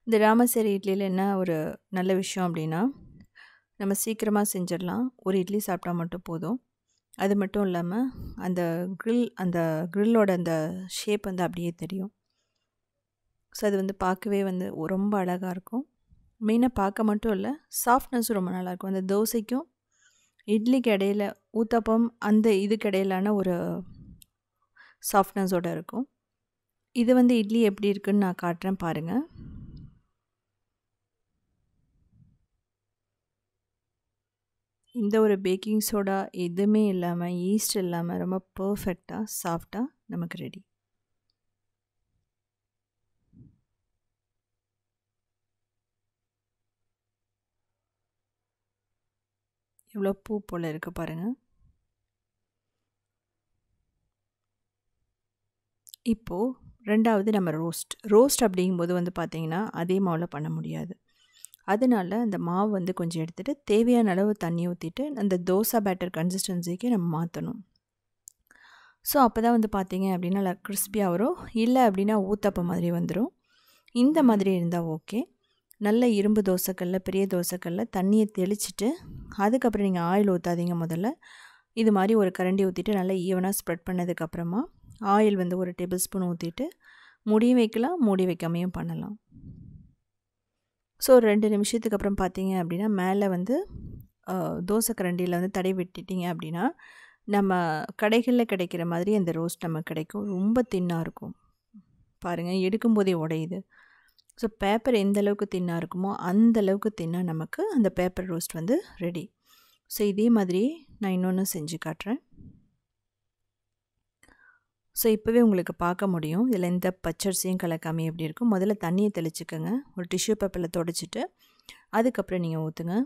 இந்த ராமசரி இட்லியில் என்ன ஒரு நல்ல விஷயம் அப்படின்னா, நம்ம சீக்கிரமாக செஞ்சிடலாம். ஒரு இட்லி சாப்பிட்டா மட்டும் போதும். அது மட்டும் இல்லாமல் அந்த க்ரில்லோட அந்த ஷேப் வந்து அப்படியே தெரியும். ஸோ அது வந்து பார்க்கவே வந்து ரொம்ப அழகாக இருக்கும். மெயினாக பார்க்க மட்டும் இல்லை, சாஃப்ட்னஸும் ரொம்ப நல்லாயிருக்கும். அந்த தோசைக்கும் இட்லிக்கு இடையில ஊத்தப்பம் அந்த இதுக்கு இடையிலான ஒரு சாஃப்ட்னஸோடு இருக்கும். இது வந்து இட்லி எப்படி இருக்குன்னு நான் காட்டுறேன் பாருங்கள். இந்த ஒரு பேக்கிங் சோடா எதுவுமே இல்லாமல், ஈஸ்ட் இல்லாமல் ரொம்ப பர்ஃபெக்டாக சாஃப்டாக நமக்கு ரெடி. எவ்வளோ பூ போல் இருக்குது பாருங்கள். இப்போது ரெண்டாவது நம்ம ரோஸ்ட் அப்படிங்கும்போது வந்து பார்த்திங்கன்னா அதே மாவில் பண்ண முடியாது. அதனால அந்த மாவு வந்து கொஞ்சம் எடுத்துகிட்டு தேவையான அளவு தண்ணி ஊற்றிட்டு அந்த தோசை பேட்டர் கன்சிஸ்டன்சிக்கு நம்ம மாற்றணும். ஸோ அப்போ தான் வந்து பார்த்திங்க அப்படின்னா நல்லா கிறிஸ்பியாக வரும். இல்லை அப்படின்னா ஊத்தப்பம் மாதிரி வந்துடும். இந்த மாதிரி இருந்தால் ஓகே. நல்ல இரும்பு தோசைக்கல்ல, பெரிய தோசைக்கல்ல தண்ணியை தெளிச்சிட்டு அதுக்கப்புறம் நீங்கள் ஆயில் ஊற்றாதீங்க. முதல்ல இது மாதிரி ஒரு கரண்டி ஊற்றிட்டு நல்லா ஈவனாக ஸ்ப்ரெட் பண்ணதுக்கப்புறமா ஆயில் வந்து ஒரு டேபிள் ஸ்பூன் ஊற்றிட்டு மூடியும் வைக்கலாம், மூடி வைக்காமையும் பண்ணலாம். ஸோ 2 நிமிஷத்துக்கு அப்புறம் பார்த்தீங்க அப்படின்னா மேலே வந்து தோசை கரண்டியில் வந்து தடவி விட்டுட்டிங்க அப்படின்னா நம்ம கடைகளில் கிடைக்கிற மாதிரி அந்த ரோஸ்ட் நமக்கு கிடைக்கும். ரொம்ப தின்னாக இருக்கும். பாருங்கள், எடுக்கும்போதே உடையுது. ஸோ பேப்பர் எந்த அளவுக்கு தின்னாக இருக்குமோ அந்த அளவுக்கு தின்னாக நமக்கு அந்த பேப்பர் ரோஸ்ட் வந்து ரெடி. ஸோ இதே மாதிரி நான் இன்னொன்று செஞ்சு காட்டுறேன். ஸோ இப்போவே உங்களுக்கு பார்க்க முடியும் இதில் எந்த பச்சரிசியும் கலக்காமல் எப்படி இருக்கும். முதல்ல தண்ணியை தெளிச்சுக்கோங்க. ஒரு டிஷ்யூ பேப்பரில் தொடச்சிட்டு அதுக்கப்புறம் நீங்கள் ஊற்றுங்க.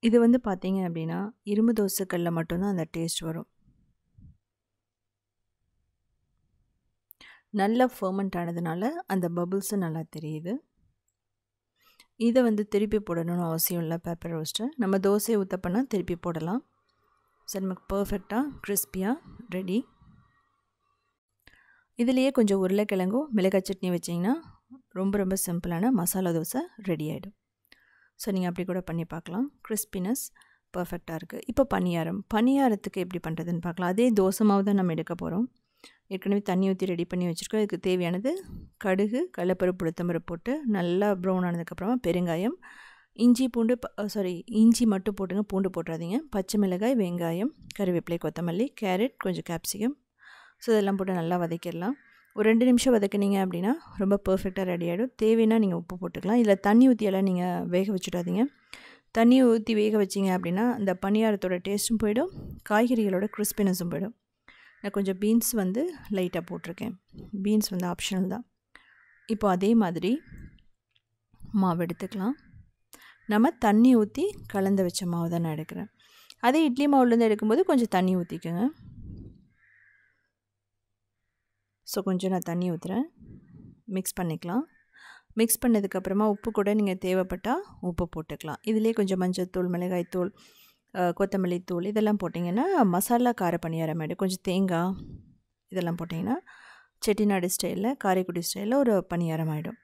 இது வந்து பார்த்தீங்க அப்படின்னா இரும்பு தோசைக்கல்ல மட்டும்தான் அந்த டேஸ்ட் வரும். நல்லா ஃபர்மெண்ட் ஆனதுனால அந்த பபுள்ஸும் நல்லா தெரியுது. இதை வந்து திருப்பி போடணும்னு அவசியம் இல்லை. பேப்பர் ரோஸ்ட்டை நம்ம தோசையை ஊற்றப்போனா திருப்பி போடலாம். ஸோ நமக்கு பர்ஃபெக்டாக கிறிஸ்பியாக ரெடி. இதுலேயே கொஞ்சம் உருளைக்கிழங்கும் மிளகாய் சட்னி வச்சிங்கன்னா ரொம்ப ரொம்ப சிம்பிளான மசாலா தோசை ரெடி ஆகிடும். ஸோ நீங்கள் அப்படி கூட பண்ணி பார்க்கலாம். கிறிஸ்பினஸ் பர்ஃபெக்டாக இருக்குது. இப்போ பணியாரத்துக்கு எப்படி பண்ணுறதுன்னு பார்க்கலாம். அதே தோசை மாவு தான் நம்ம எடுக்க போகிறோம். ஏற்கனவே தண்ணி ஊற்றி ரெடி பண்ணி வச்சுருக்கோம். இதுக்கு தேவையானது கடுகு, கடலைப்பருப்பு, உளுத்தம்பருப்பு போட்டு நல்லா ப்ரௌன் ஆனதுக்கப்புறமா பெருங்காயம், இஞ்சி மட்டும் போட்டுங்க, பூண்டு போட்டுறாதீங்க. பச்சை மிளகாய், வெங்காயம், கறிவேப்பிலை, கொத்தமல்லி, கேரட், கொஞ்சம் கேப்சிகம். ஸோ இதெல்லாம் போட்டு நல்லா வதக்கிடலாம். ஒரு 2 நிமிஷம் வதக்குனீங்க அப்படின்னா ரொம்ப பர்ஃபெக்டாக ரெடி ஆகிடும். தேவைன்னா நீங்கள் உப்பு போட்டுக்கலாம். இதில் தண்ணி ஊற்றியெல்லாம் நீங்கள் வேக வச்சுடாதீங்க. தண்ணி ஊற்றி வேக வச்சிங்க அப்படின்னா அந்த பணியாரத்தோட டேஸ்ட்டும் போயிடும், காய்கறிகளோட கிறிஸ்பினஸும் போயிடும். நான் கொஞ்சம் பீன்ஸ் வந்து லைட்டாக போட்டிருக்கேன். பீன்ஸ் வந்து ஆப்ஷனல் தான். இப்போ அதே மாதிரி மாவு எடுத்துக்கலாம். நம்ம தண்ணி ஊற்றி கலந்து வச்ச மாவு தான் நான் எடுக்கிறேன். அதே இட்லி மாவுலேருந்து எடுக்கும்போது கொஞ்சம் தண்ணி ஊற்றிக்கோங்க. ஸோ கொஞ்சம் நான் தண்ணி ஊற்றுறேன். மிக்ஸ் பண்ணிக்கலாம். மிக்ஸ் பண்ணதுக்கப்புறமா உப்பு கூட நீங்கள் தேவைப்பட்டால் உப்பு போட்டுக்கலாம். இதிலே கொஞ்சம் மஞ்சள்தூள், மிளகாய்த்தூள், கொத்தமல்லி தூள் இதெல்லாம் போட்டிங்கன்னா மசாலா கார பணியாரம் ஆகிடும். கொஞ்சம் தேங்காய் இதெல்லாம் போட்டிங்கன்னா செட்டிநாடு ஸ்டைலில், காரைக்குடி ஸ்டைலில் ஒரு பணியாரம் ஆகிடும்.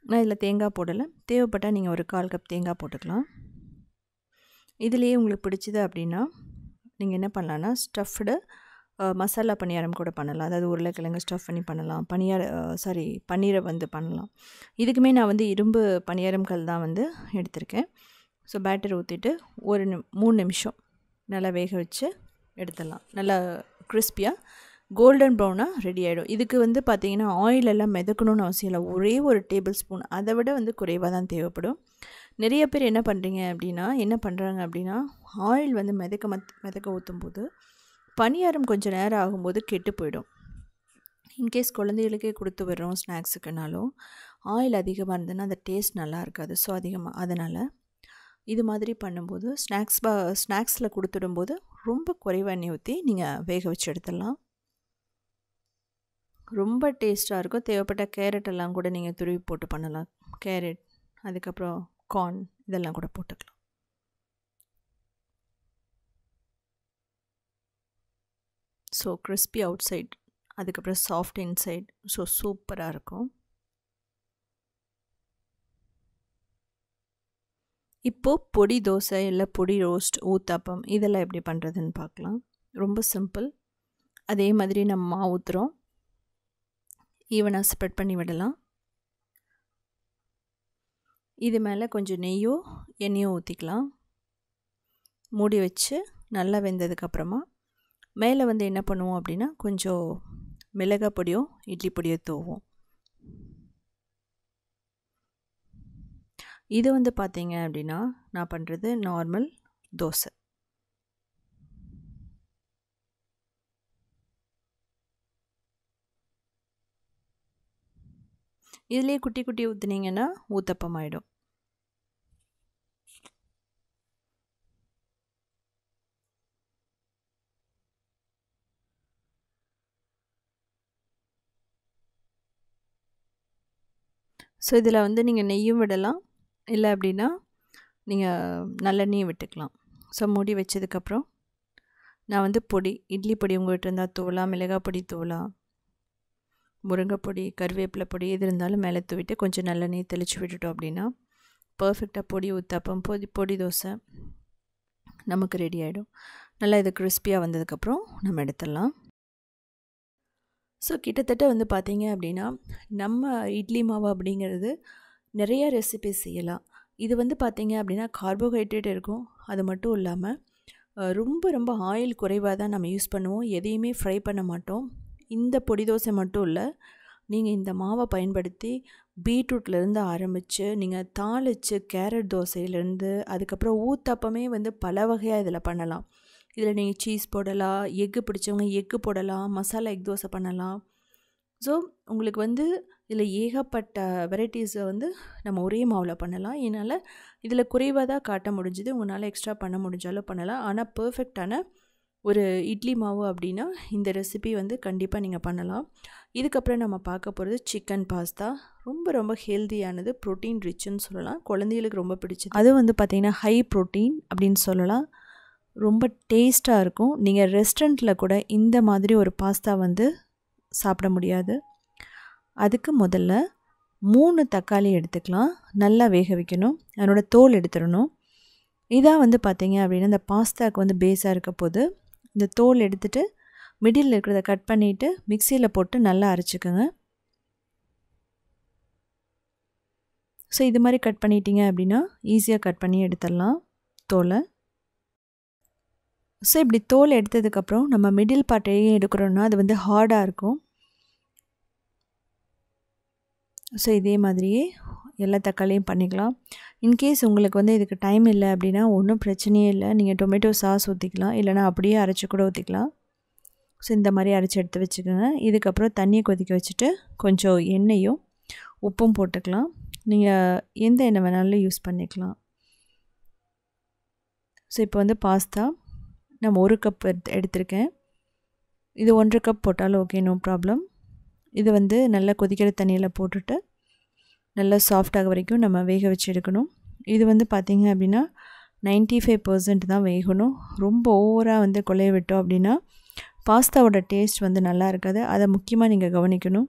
நான் இதில் தேங்காய் போடலை. தேவைப்பட்டால் நீங்கள் ஒரு 1/4 கப் தேங்காய் போட்டுக்கலாம். இதுலேயே உங்களுக்கு பிடிச்சது அப்படின்னா நீங்கள் என்ன பண்ணலான்னா ஸ்டஃப்டு மசாலா பணியாரம் கூட பண்ணலாம். அதாவது உருளைக்கிழங்கு ஸ்டஃப் பண்ணி பண்ணலாம். பன்னீரை வந்து பண்ணலாம். இதுக்குமே நான் வந்து இரும்பு பணியாரம் கல் தான் வந்து எடுத்திருக்கேன். ஸோ பேட்டர் ஊற்றிட்டு ஒரு 3 நிமிஷம் நல்லா வேக வச்சு எடுத்துடலாம். நல்லா கிறிஸ்பியாக கோல்டன் ப்ரௌனாக ரெடி ஆகிடும். இதுக்கு வந்து பார்த்திங்கன்னா ஆயிலெல்லாம் மிதக்கணும்னு அவசியம் இல்லை. ஒரே ஒரு டேபிள் ஸ்பூன், அதை விட வந்து குறைவாக தான் தேவைப்படும். நிறைய பேர் என்ன பண்ணுறாங்க அப்படின்னா ஆயில் வந்து மிதக்க ஊற்றும்போது பணியாரம் கொஞ்சம் நேரம் ஆகும்போது கெட்டு போயிடும். இன்கேஸ் குழந்தைகளுக்கே கொடுத்து விடுறோம் ஸ்நாக்ஸுக்குனாலும் ஆயில் அதிகமாக இருந்ததுன்னா அந்த டேஸ்ட் நல்லா இருக்காது. ஸோ அதனால் இது மாதிரி பண்ணும்போது ஸ்நாக்ஸில் கொடுத்துடும்போது ரொம்ப குறைவாக எண்ணெய் ஊற்றி நீங்கள் வேக வச்சு எடுத்துடலாம். ரொம்ப டேஸ்ட்டாக இருக்கும். தேவைப்பட்ட கேரட் எல்லாம் கூட நீங்கள் துருவி போட்டு பண்ணலாம். கேரட், அதுக்கப்புறம் கார்ன் இதெல்லாம் கூட போட்டுக்கலாம். ஸோ கிறிஸ்பி அவுட் சைட், அதுக்கப்புறம் சாஃப்ட் இன்சைட். ஸோ சூப்பராக இருக்கும். இப்போது பொடி தோசை இல்லை பொடி ரோஸ்ட், ஊத்தாப்பம் இதெல்லாம் எப்படி பண்ணுறதுன்னு பார்க்கலாம். ரொம்ப சிம்பிள். அதே மாதிரி நம்ம மாவு ஊற்றுறோம். ஈவனாக ஸ்ப்ரெட் பண்ணி விடலாம். இது மேலே கொஞ்சம் நெய்யோ எண்ணெயோ ஊற்றிக்கலாம். மூடி வச்சு நல்லா வெந்ததுக்கப்புறமா மேலே வந்து என்ன பண்ணுவோம் அப்படின்னா கொஞ்சம் மிளகாய் பொடியோ இட்லி பொடியோ தூவோம். இது வந்து பார்த்தீங்க அப்படின்னா நான் பண்ணுறது நார்மல் தோசை. இதுலேயே குட்டி குட்டி ஊற்றுனீங்கன்னா ஊத்தப்பம் ஆகிடும். ஸோ இதில் வந்து நீங்கள் நெய்யும் விடலாம், இல்லை அப்படின்னா நீங்கள் நல்லெண்ணெயும் விட்டுக்கலாம். ஸோ மூடி வச்சதுக்கப்புறம் நான் வந்து பொடி, இட்லி பொடி உங்கள்கிட்ட இருந்தால் தூவலாம், மிளகாய் பொடி தூவலாம், முருங்கைப்பொடி, கருவேப்பிலை பொடி எது இருந்தாலும் மேலே தூவிட்டு கொஞ்சம் நல்லெண்ணெய் தெளித்து விட்டுட்டோம் அப்படின்னா பர்ஃபெக்டாக பொடி ஊத்தாப்பம், பொடி தோசை நமக்கு ரெடி ஆகிடும். நல்லா இது கிறிஸ்பியாக வந்ததுக்கப்புறம் நம்ம எடுத்துடலாம். ஸோ கிட்டத்தட்ட வந்து பார்த்தீங்க அப்படின்னா நம்ம இட்லி மாவு அப்படிங்கிறது நிறைய ரெசிபிஸ் செய்யலாம். இது வந்து பார்த்தீங்க அப்படின்னா கார்போஹைட்ரேட் இருக்கும். அது மட்டும் இல்லாமல் ரொம்ப ரொம்ப ஆயில் குறைவாக தான் நம்ம யூஸ் பண்ணுவோம். எதையுமே ஃப்ரை பண்ண மாட்டோம். இந்த பொடி தோசை மட்டும் இல்லை, நீங்கள் இந்த மாவை பயன்படுத்தி பீட்ரூட்லேருந்து ஆரம்பித்து நீங்கள் தாளித்து கேரட் தோசையிலேருந்து அதுக்கப்புறம் ஊத்தப்பமே வந்து பல வகையாக இதில் பண்ணலாம். இதில் நீங்கள் சீஸ் போடலாம், எக்கு பிடிச்சவங்க எக்கு போடலாம், மசாலா எக் தோசை பண்ணலாம். ஸோ உங்களுக்கு வந்து இதில் ஏகப்பட்ட வெரைட்டிஸை வந்து நம்ம ஒரே மாவில் பண்ணலாம். இதனால் இதில் குறைவாக தான் காட்ட முடிஞ்சுது. உங்களால் எக்ஸ்ட்ரா பண்ண முடிஞ்சாலும் பண்ணலாம். ஆனால் பர்ஃபெக்டான ஒரு இட்லி மாவு அப்படின்னா இந்த ரெசிபி வந்து கண்டிப்பாக நீங்கள் பண்ணலாம். இதுக்கப்புறம் நம்ம பார்க்க போகிறது சிக்கன் பாஸ்தா. ரொம்ப ரொம்ப ஹெல்த்தியானது, ப்ரோட்டீன் ரிச்சுன்னு சொல்லலாம். குழந்தைகளுக்கு ரொம்ப பிடிச்சது. அது வந்து பார்த்திங்கன்னா ஹை ப்ரோட்டீன் அப்படின்னு சொல்லலாம். ரொம்ப டேஸ்ட்டாக இருக்கும். நீங்கள் ரெஸ்டாரண்ட்டில் கூட இந்த மாதிரி ஒரு பாஸ்தா வந்து சாப்பிட முடியாது. அதுக்கு முதல்ல 3 தக்காளி எடுத்துக்கலாம். நல்லா வேக வைக்கணும். அதனோட தோல் எடுத்துடணும். இதாக வந்து பார்த்திங்க அப்படின்னா இந்த பாஸ்தாவுக்கு வந்து பேஸாக இருக்க போது இந்த தோல் எடுத்துகிட்டு மிடில் இருக்கிறத கட் பண்ணிவிட்டு மிக்சியில் போட்டு நல்லா அரைச்சிக்கோங்க. ஸோ இது மாதிரி கட் பண்ணிட்டீங்க அப்படின்னா ஈஸியாக கட் பண்ணி எடுத்துடலாம் தோலை. ஸோ இப்படி தோல் எடுத்ததுக்கப்புறம் நம்ம மிடில் பார்ட்டையும் எடுக்கிறோன்னா அது வந்து ஹார்டாக இருக்கும். ஸோ இதே மாதிரியே எல்லா தக்காளியும் பண்ணிக்கலாம். இன்கேஸ் உங்களுக்கு வந்து இதுக்கு டைம் இல்லை அப்படின்னா ஒன்றும் பிரச்சனையே இல்லை. நீங்கள் டொமேட்டோ சாஸ் ஊற்றிக்கலாம், இல்லைனா அப்படியே அரைச்சி கூட ஊற்றிக்கலாம். ஸோ இந்த மாதிரி அரைச்சி எடுத்து வச்சுக்கோங்க. இதுக்கப்புறம் தண்ணியை கொதிக்க வச்சுட்டு கொஞ்சம் எண்ணெயும் உப்பும் போட்டுக்கலாம். நீங்கள் எந்த எண்ணெய் வேணாலும் யூஸ் பண்ணிக்கலாம். ஸோ இப்போ வந்து பாஸ்தா நம்ம 1 கப் எடுத்திருக்கேன். இது 1.5 கப் போட்டாலும் ஓகே, நோ ப்ராப்ளம். இது வந்து நல்லா கொதிக்கிற தண்ணியில் போட்டுட்டு நல்லா சாஃப்டாக வரைக்கும் நம்ம வேக வச்சு எடுக்கணும். இது வந்து பார்த்திங்க அப்படின்னா 95% தான் வேகணும். ரொம்ப ஓவராக வந்து கொலைய விட்டோம் அப்படின்னா பாஸ்தாவோட டேஸ்ட் வந்து நல்லா இருக்காது. அதை முக்கியமாக நீங்கள் கவனிக்கணும்.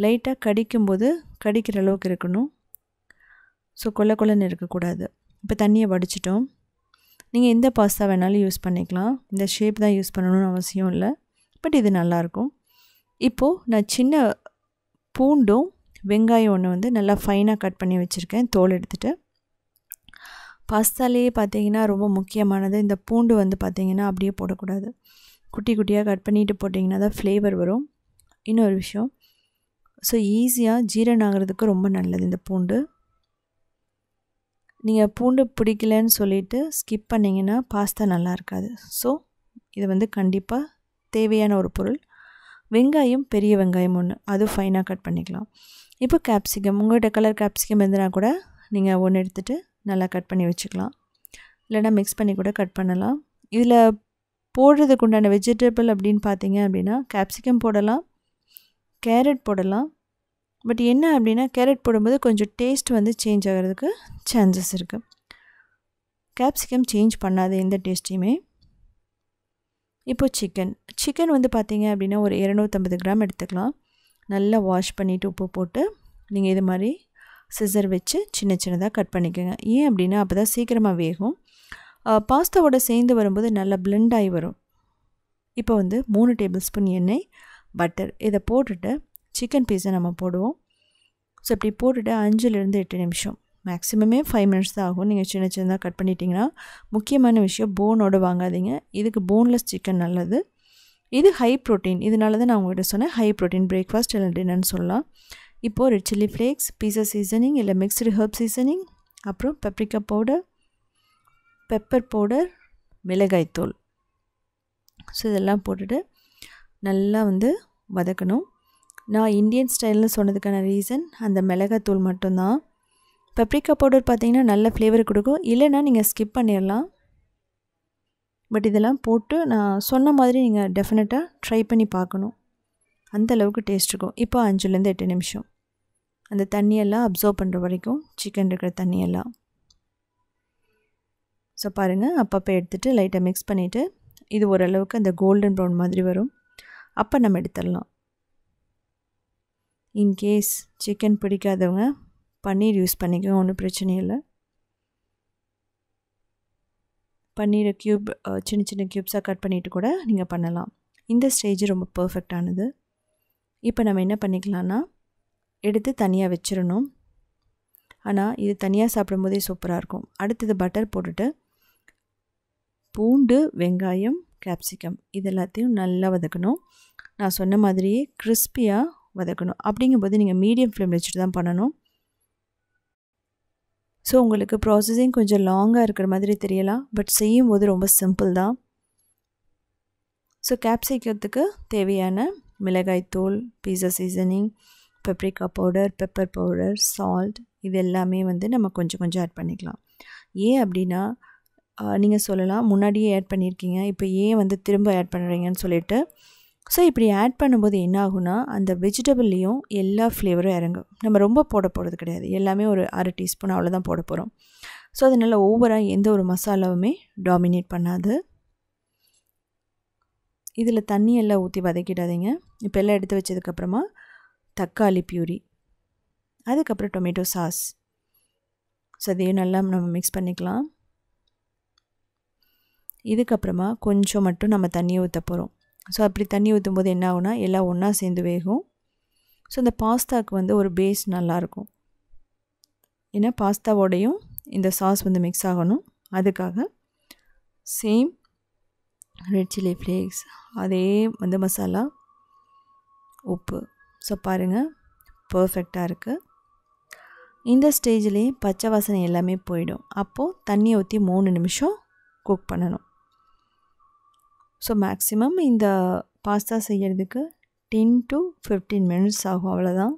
லைட்டாக கடிக்கும்போது கடிக்கிற அளவுக்கு இருக்கணும். ஸோ கொல்லன்னு இருக்கக்கூடாது. இப்போ தண்ணியை வடிச்சிட்டோம். நீங்கள் எந்த பாஸ்தா வேணாலும் யூஸ் பண்ணிக்கலாம். இந்த ஷேப் தான் யூஸ் பண்ணணும்னு அவசியம் இல்லை. பட் இது நல்லாயிருக்கும். இப்போது நான் சின்ன பூண்டும் வெங்காயம் ஒன்று வந்து நல்லா ஃபைனாக கட் பண்ணி வச்சுருக்கேன், தோல் எடுத்துகிட்டு. பாஸ்தாலேயே பார்த்தீங்கன்னா ரொம்ப முக்கியமானது இந்த பூண்டு வந்து பார்த்திங்கன்னா அப்படியே போடக்கூடாது. குட்டி குட்டியாக கட் பண்ணிவிட்டு போட்டிங்கன்னா தான் ஃப்ளேவர் வரும். இன்னொரு விஷயம், ஸோ ஈஸியாக ஜீரணம் ஆகிறதுக்கு ரொம்ப நல்லது இந்த பூண்டு. நீங்கள் பூண்டு பிடிக்கலன்னு சொல்லிவிட்டு ஸ்கிப் பண்ணிங்கன்னா பாஸ்தா நல்லா இருக்காது. ஸோ இது வந்து கண்டிப்பாக தேவையான ஒரு பொருள். வெங்காயம், பெரிய வெங்காயம் 1, அது ஃபைனாக கட் பண்ணிக்கலாம். இப்போ கேப்சிகம், உங்கள்கிட்ட கலர் கேப்சிகம் இருந்தனா கூட நீங்கள் 1 எடுத்துகிட்டு நல்லா கட் பண்ணி வச்சுக்கலாம். இல்லைனா மிக்ஸ் பண்ணி கூட கட் பண்ணலாம். இதில் போடுறதுக்கு உண்டான வெஜிடபிள் அப்படின்னு பார்த்தீங்க அப்படின்னா கேப்சிகம் போடலாம், கேரட் போடலாம். பட் என்ன அப்படின்னா கேரட் போடும்போது கொஞ்சம் டேஸ்ட் வந்து சேஞ்ச் ஆகிறதுக்கு சான்சஸ் இருக்குது. கேப்சிகம் சேஞ்ச் பண்ணாது எந்த டேஸ்ட்டையுமே. இப்போ சிக்கன் வந்து பார்த்தீங்க அப்படின்னா ஒரு 250 கிராம் எடுத்துக்கலாம். நல்லா வாஷ் பண்ணிவிட்டு உப்பு போட்டு நீங்கள் இது மாதிரி சிசர் வச்சு சின்ன சின்னதாக கட் பண்ணிக்கோங்க. ஏன் அப்படின்னா அப்போ தான் சீக்கிரமாக வேகும். பாஸ்தாவோட சேர்ந்து வரும்போது நல்லா பிளெண்ட் ஆகி வரும். இப்போ வந்து 3 டேபிள் ஸ்பூன் எண்ணெய், பட்டர் இதை போட்டுட்டு சிக்கன் பீஸை நம்ம போடுவோம். ஸோ இப்படி போட்டுட்டு 5லேருந்து 8 நிமிஷம், மேக்ஸிமமே 5 மினிட்ஸ் தான் ஆகும். நீங்கள் சின்ன சின்னதாக கட் பண்ணிட்டீங்கன்னா. முக்கியமான விஷயம், போனோடு வாங்காதீங்க. இதுக்கு போன்லெஸ் சிக்கன் நல்லது. இது ஹை ப்ரோட்டீன். இதனால தான் நான் உங்கள்கிட்ட சொன்னேன் ஹை ப்ரோட்டீன் பிரேக்ஃபாஸ்ட் இல்லை டின்னர்னு சொல்லலாம். இப்போது ரெட் சில்லி ஃப்ளேக்ஸ், பீஸா சீசனிங் இல்லை மிக்ஸ்டு ஹர்ப் சீசனிங், அப்புறம் பெப்ரிக்கா பவுடர், பெப்பர் பவுடர், மிளகாய்த்தூள். ஸோ இதெல்லாம் போட்டுட்டு நல்லா வந்து வதக்கணும். நான் இந்தியன் ஸ்டைல்னு சொன்னதுக்கான ரீசன் அந்த மிளகாய்த்தூள் மட்டும்தான். பெப்ரிக்கா பவுடர் பார்த்திங்கன்னா நல்ல ஃப்ளேவர் கொடுக்கும், இல்லைன்னா நீங்கள் ஸ்கிப் பண்ணிடலாம். பட் இதெல்லாம் போட்டு நான் சொன்ன மாதிரி நீங்கள் டெஃபினட்டாக ட்ரை பண்ணி பார்க்கணும், அந்தளவுக்கு டேஸ்ட் இருக்கும். இப்போ 5லேருந்து 8 நிமிஷம் அந்த தண்ணியெல்லாம் அப்சர்வ் பண்ணுற வரைக்கும், சிக்கன் இருக்கிற தண்ணியெல்லாம். ஸோ பாருங்கள், அப்பப்போ எடுத்துகிட்டு லைட்டாக மிக்ஸ் பண்ணிவிட்டு இது ஓரளவுக்கு அந்த கோல்டன் ப்ரௌன் மாதிரி வரும், அப்போ நம்ம எடுத்துடலாம். இன்கேஸ் சிக்கன் பிடிக்காதவங்க பன்னீர் யூஸ் பண்ணிக்கோங்க, ஒன்றும் பிரச்சனை இல்லை. பன்னீரை சின்ன சின்ன க்யூப்ஸாக கட் பண்ணிவிட்டு கூட நீங்கள் பண்ணலாம். இந்த ஸ்டேஜ் ரொம்ப பர்ஃபெக்டானது. இப்போ நம்ம என்ன பண்ணிக்கலாம்னா, எடுத்து தனியாக வச்சிடணும். ஆனால் இது தனியாக சாப்பிடும்போதே சூப்பராக இருக்கும். அடுத்தது பட்டர் போட்டுட்டு பூண்டு, வெங்காயம், கேப்சிகம் இது எல்லாத்தையும் நல்லா வதக்கணும். நான் சொன்ன மாதிரியே கிறிஸ்பியாக வதக்கணும். அப்படிங்கும்போது நீங்கள் மீடியம் ஃப்ளேம் வச்சுட்டு தான் பண்ணணும். ஸோ உங்களுக்கு ப்ராசஸிங் கொஞ்சம் லாங்காக இருக்கிற மாதிரி தெரியலாம், பட் செய்யும்போது ரொம்ப சிம்பிள் தான். ஸோ கேப்சிகத்துக்கு தேவையான மிளகாய்த்தூள், பீஸா seasoning, paprika powder, pepper powder, salt இது எல்லாமே வந்து நம்ம கொஞ்சம் கொஞ்சம் ஆட் பண்ணிக்கலாம். ஏன் அப்படின்னா, நீங்கள் சொல்லலாம் முன்னாடியே ஆட் பண்ணியிருக்கீங்க, இப்போ ஏன் வந்து திரும்ப ஆட் பண்ணுறீங்கன்னு சொல்லிட்டு. ஸோ இப்படி ஆட் பண்ணும்போது என்ன ஆகுனா, அந்த வெஜிடபிள்லேயும் எல்லா ஃப்ளேவரும் இறங்கும். நம்ம ரொம்ப போட போகிறது கிடையாது, எல்லாமே ஒரு 1/2 டீஸ்பூன் அவ்வளோதான் போட போகிறோம். ஸோ அதனால் ஓவராக எந்த ஒரு மசாலாவுமே டாமினேட் பண்ணாது. இதில் தண்ணியெல்லாம் ஊற்றி வதக்கிடாதீங்க. இப்போ எல்லாம் எடுத்து வச்சதுக்கப்புறமா தக்காளி பியூரி, அதுக்கப்புறம் டொமேட்டோ சாஸ். ஸோ அதையும் நல்லா நம்ம மிக்ஸ் பண்ணிக்கலாம். இதுக்கப்புறமா கொஞ்சம் மட்டும் நம்ம தண்ணியை ஊற்ற போகிறோம். ஸோ அப்படி தண்ணி ஊற்றும் போது என்ன ஆகுனா, எல்லாம் ஒன்றா சேர்ந்து வேகும். ஸோ இந்த பாஸ்தாவுக்கு வந்து ஒரு பேஸ் நல்லாயிருக்கும். ஏன்னா பாஸ்தாவோடையும் இந்த சாஸ் வந்து மிக்ஸ் ஆகணும். அதுக்காக சேம் ரெட் சில்லி ஃப்ளேக்ஸ், அதே வந்து மசாலா, உப்பு. ஸோ பாருங்கள், பர்ஃபெக்டாக இருக்குது. இந்த ஸ்டேஜ்லேயே பச்சை வாசனை எல்லாமே போயிடும். அப்போது தண்ணியை ஊற்றி 3 நிமிஷம் குக் பண்ணணும். ஸோ மேக்ஸிமம் இந்த பாஸ்தா செய்கிறதுக்கு 10 to 15 மினிட்ஸ் ஆகும், அவ்வளோதான்.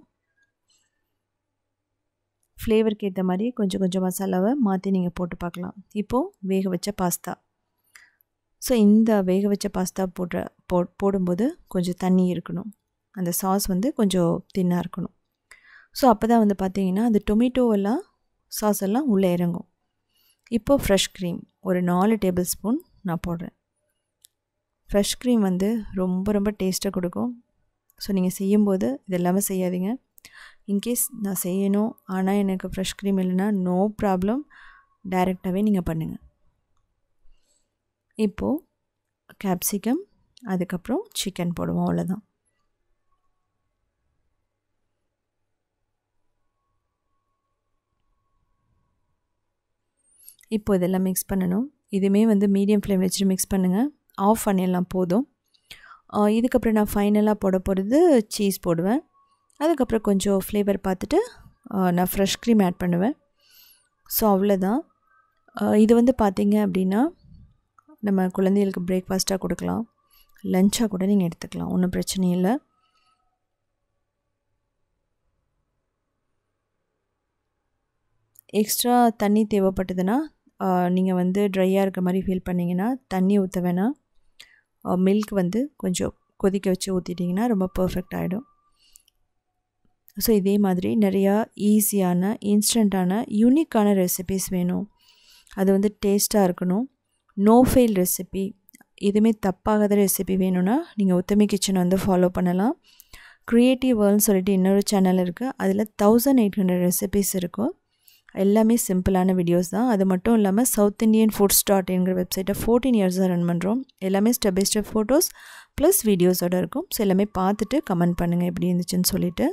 ஃப்ளேவருக்கு ஏற்ற மாதிரி கொஞ்சம் கொஞ்சம் மசாலாவை மாற்றி நீங்கள் போட்டு பார்க்கலாம். இப்போது வேக வச்ச பாஸ்தா. ஸோ இந்த வேக வச்ச பாஸ்தா போடும்போது கொஞ்சம் தண்ணி இருக்கணும், அந்த சாஸ் வந்து கொஞ்சம் தின்னாக இருக்கணும். ஸோ அப்போ தான் வந்து பார்த்திங்கன்னா அந்த டொமேட்டோவெல்லாம் சாஸ் எல்லாம் உள்ளே இறங்கும். இப்போது ஃப்ரெஷ் க்ரீம் ஒரு 4 டேபிள் ஸ்பூன் நான் போடுறேன். ஃப்ரெஷ் க்ரீம் வந்து ரொம்ப ரொம்ப டேஸ்ட்டாக கொடுக்கும். ஸோ நீங்கள் செய்யும்போது இது எல்லாமே செய்யாதீங்க. இன்கேஸ் நான் செய்யணும் ஆனால் எனக்கு ஃப்ரெஷ் க்ரீம் இல்லைன்னா நோ ப்ராப்ளம், டைரெக்டாகவே நீங்கள் பண்ணுங்கள். இப்போது கேப்சிகம், அதுக்கப்புறம் சிக்கன் போடுவோம், அவ்வளோதான். இப்போ இதெல்லாம் மிக்ஸ் பண்ணணும். இதுவுமே வந்து மீடியம் ஃப்ளேம் வச்சுட்டு மிக்ஸ் பண்ணுங்கள், ஆஃப் பண்ணிடலாம் போதும். இதுக்கப்புறம் நான் ஃபைனலாக போட போகிறது சீஸ் போடுவேன். அதுக்கப்புறம் கொஞ்சம் ஃப்ளேவர் பார்த்துட்டு நான் ஃப்ரெஷ் க்ரீம் ஆட் பண்ணுவேன். ஸோ அவ்வளோதான். இது வந்து பார்த்திங்க அப்படின்னா நம்ம குழந்தைகளுக்கு பிரேக்ஃபாஸ்ட்டாக கொடுக்கலாம், லஞ்சாக கூட நீங்கள் எடுத்துக்கலாம், ஒன்றும் பிரச்சனை இல்லை. எக்ஸ்ட்ரா தண்ணி தேவைப்பட்டதுன்னா நீங்கள் வந்து ட்ரையாக இருக்க மாதிரி ஃபீல் பண்ணிங்கன்னா தண்ணி ஊற்ற வேணாம். மில்க் வந்து கொஞ்சம் கொதிக்க வச்சு ஊற்றிட்டிங்கன்னா ரொம்ப பர்ஃபெக்ட் ஆகிடும். ஸோ இதே மாதிரி நிறையா ஈஸியான, இன்ஸ்டண்ட்டான, யூனிக்கான ரெசிபீஸ் வேணும். அது வந்து டேஸ்ட்டாக இருக்கணும். நோ ஃபெயில் ரெசிபி, எதுவுமே தப்பாகாத ரெசிபி வேணும்னா நீங்கள் உத்தமி கிச்சன் வந்து ஃபாலோ பண்ணலாம். க்ரியேட்டிவ் வேர்ல்ட்னு சொல்லிட்டு இன்னொரு சேனல் இருக்குது, அதில் 1800 ரெசிபீஸ் இருக்கும். எல்லாமே சிம்பிளான வீடியோஸ் தான். அது மட்டும் இல்லாமல் southindianfoods.inங்கிற வெப்சைட்டை 14 இயர்ஸாக ரன் பண்ணுறோம். எல்லாமே step by step photos plus வீடியோஸோடு இருக்கும். ஸோ எல்லாமே பார்த்துட்டு கமெண்ட் பண்ணுங்கள் எப்படி இருந்துச்சுன்னு சொல்லிவிட்டு.